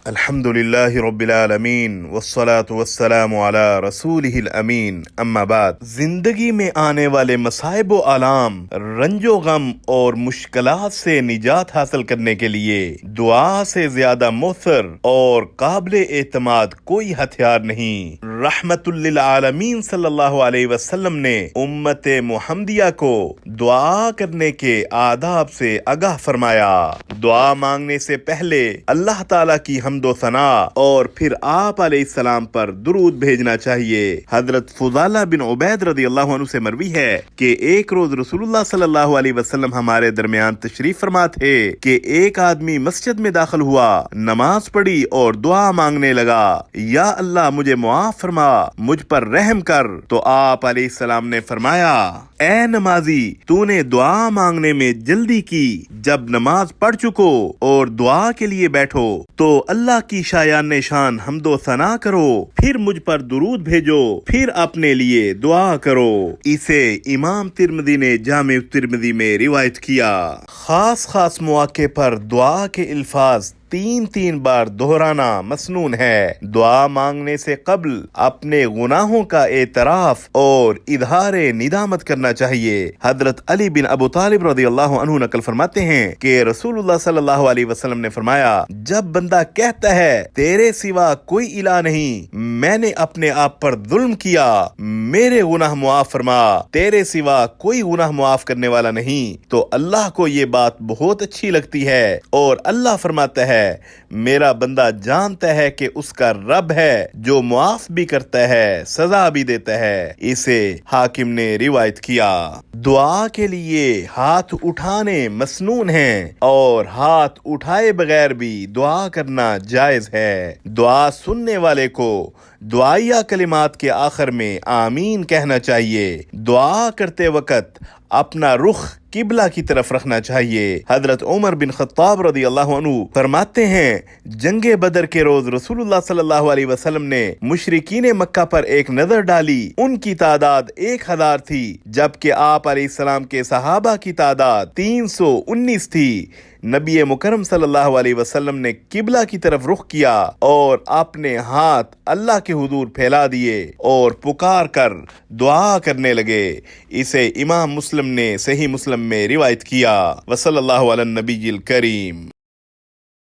الحمد للہ رب العالمین والصلاة والسلام علی رسولہ الامین اما بعد۔ زندگی میں آنے والے مصائب و آلام، رنج و غم اور مشکلات سے نجات حاصل کرنے کے لیے دعا سے زیادہ مؤثر اور قابل اعتماد کوئی ہتھیار نہیں۔ رحمت للعالمین صلی اللہ علیہ وسلم نے امت محمدیہ کو دعا کرنے کے آداب سے آگاہ فرمایا۔ دعا مانگنے سے پہلے اللہ تعالیٰ کی حمد و ثنا اور پھر آپ علیہ السلام پر درود بھیجنا چاہیے۔ حضرت فضالہ بن عبید رضی اللہ عنہ سے مروی ہے کہ ایک روز رسول اللہ صلی اللہ علیہ وسلم ہمارے درمیان تشریف فرما تھے کہ ایک آدمی مسجد میں داخل ہوا، نماز پڑھی اور دعا مانگنے لگا، یا اللہ مجھے معاف فرما، مجھ پر رحم کر۔ تو آپ علیہ السلام نے فرمایا، اے نمازی، تو نے دعا مانگنے میں جلدی کی، جب نماز پڑھ چکو اور دعا کے لیے بیٹھو تو اللہ کی شایان شان حمد و ثنا کرو، پھر مجھ پر درود بھیجو، پھر اپنے لیے دعا کرو۔ اسے امام ترمذی نے جامع ترمذی میں روایت کیا۔ خاص مواقع پر دعا کے الفاظ 3 بار دہرانا مسنون ہے۔ دعا مانگنے سے قبل اپنے گناہوں کا اعتراف اور اظہار ندامت کرنا چاہیے۔ حضرت علی بن ابو طالب رضی اللہ عنہ نقل فرماتے ہیں کہ رسول اللہ صلی اللہ علیہ وسلم نے فرمایا، جب بندہ کہتا ہے تیرے سوا کوئی الہ نہیں، میں نے اپنے آپ پر ظلم کیا، میرے گناہ معاف فرما، تیرے سوا کوئی گناہ معاف کرنے والا نہیں، تو اللہ کو یہ بات بہت اچھی لگتی ہے اور اللہ فرماتا ہے میرا بندہ جانتا ہے کہ اس کا رب ہے جو معاف بھی کرتا ہے، سزا بھی دیتا ہے۔ اسے حاکم نے روایت کیا۔ دعا کے لیے ہاتھ اٹھانے مسنون ہیں اور ہاتھ اٹھائے بغیر بھی دعا کرنا جائز ہے۔ دعا سننے والے کو دعائیہ کلمات کے آخر میں آمین کہنا چاہیے۔ دعا کرتے وقت اپنا رخ قبلہ کی طرف رکھنا چاہیے۔ حضرت عمر بن خطاب رضی اللہ عنہ فرماتے ہیں، جنگ بدر کے روز رسول اللہ صلی اللہ علیہ وسلم نے مشرکین مکہ پر ایک نظر ڈالی۔ ان کی تعداد 1000 تھی، جبکہ آپ علیہ السلام کے صحابہ کی تعداد 319 تھی۔ نبی مکرم صلی اللہ علیہ وسلم نے قبلہ کی طرف رخ کیا اور اپنے ہاتھ اللہ کے حضور پھیلا دیے اور پکار کر دعا کرنے لگے۔ اسے امام مسلم نے صحیح مسلم میں روایت کیا۔ وصلی اللہ علی النبی الکریم۔